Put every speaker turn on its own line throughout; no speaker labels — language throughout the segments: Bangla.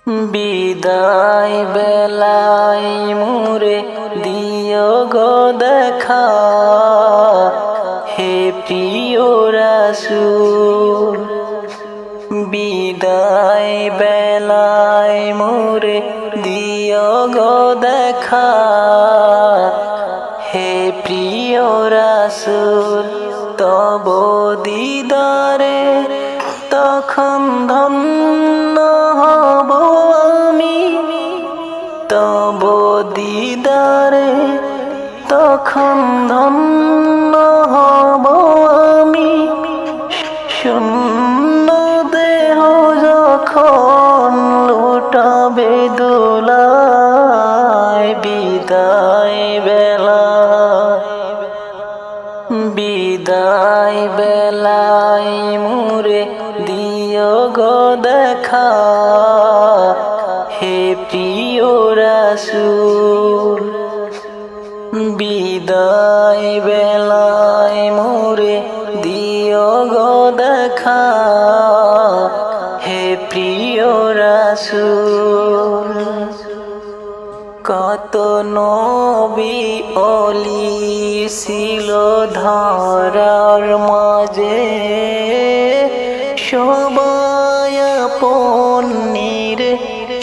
বিদায় বেলায় মোরে দিও গো দেখা, হে প্রিয় রাসূল। বিদায় বেলায় মোরে দিও গো দেখা, হে প্রিয় রাসূল। তব দিদারে তখন ধন্য হব আমি, তব দিদারে তখন ধন্য হব আমি। শূন্য দেহ যখন লুটাবে দোলায়, বিদায় বেলায়, বিদায় বেলায় মোরে দিও গো দেখা, হে প্রিয় রাসূল। বিদায় বেলায় মোরে দিও গো দেখা, হে প্রিয় রাসূল। কত নবী ওলি ছিল ধরার মাঝে, সবাই আপন নিরে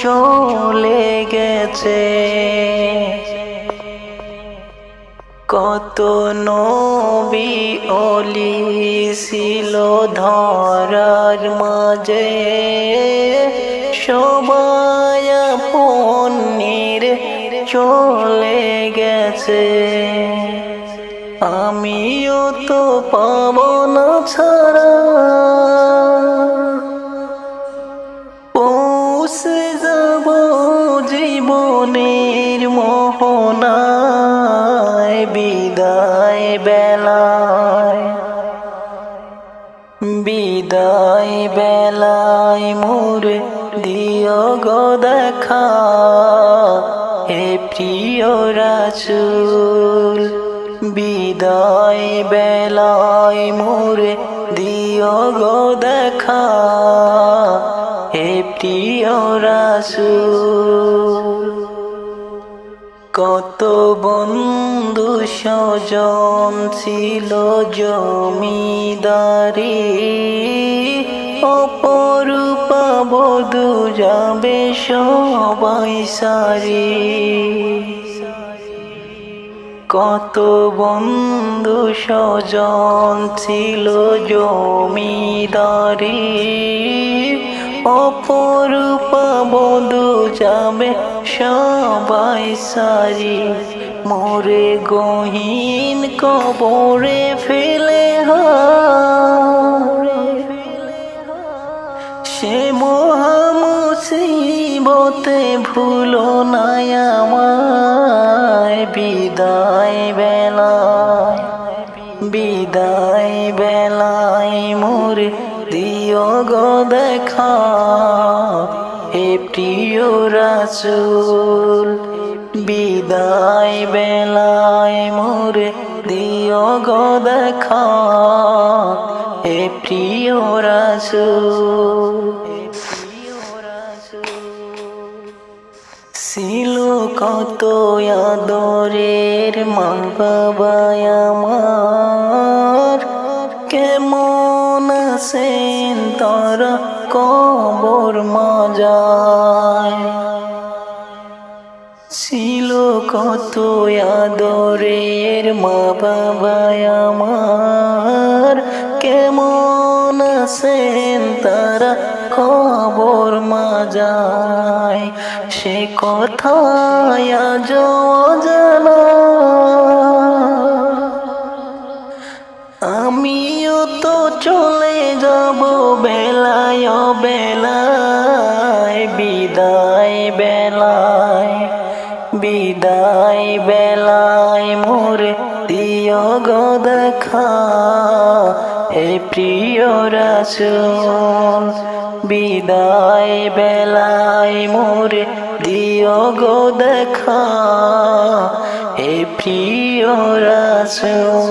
চলে গেছে। কত নবী ওলি ছিল ধরার মাঝে, সবাই আপন নিরে চলে গেছে। আমিও তো পাব না ছাড়া, পৌঁছে যাব জীবনের মোহনায়। বিদায় বেলায়, বিদায় বেলায় মোরে দিও গো দেখা, হে প্রিয় রাসূল। বিদায় বেলায় মোরে দিও গো দেখা, হে প্রিয় রাসূল। কত বন্ধু স্বজন ছিল জমিদারি, অপরূপা বধূ যাবে সবাই সারি। কত বন্ধু স্বজন ছিল জমিদারি, অপরূপা বধূ যাবে সবাই সারি। মোরে গহীন কবরে ফেলে সে মহা মুসিবতে ভুলো না আমায়। বিদায় বেলায়, বিদায় বেলায় মোরে দিও গো দেখা, হে প্রিয় রাসূল। বিদায় বেলায় মোরে দিও গো দেখা, হে প্রিয় রাসূল। ছিল কত আদরের মা বাবা আমার, কেমন আছেন তারা কবর মাজায়। ছিল কত আদরের মা বাবা আমার, কেমন আছেন তারা কবর মাজায়। সে কথা আজ অজানা, আমিও তো চলে যাব বেলায় বেলায়। বিদায় বেলায়, বিদায় বেলায় মোরে দিও গো দেখা, হে প্রিয় রাসূল। বিদায় বেলায় মোরে দিও গো দেখা, হে প্রিয় রাসূল।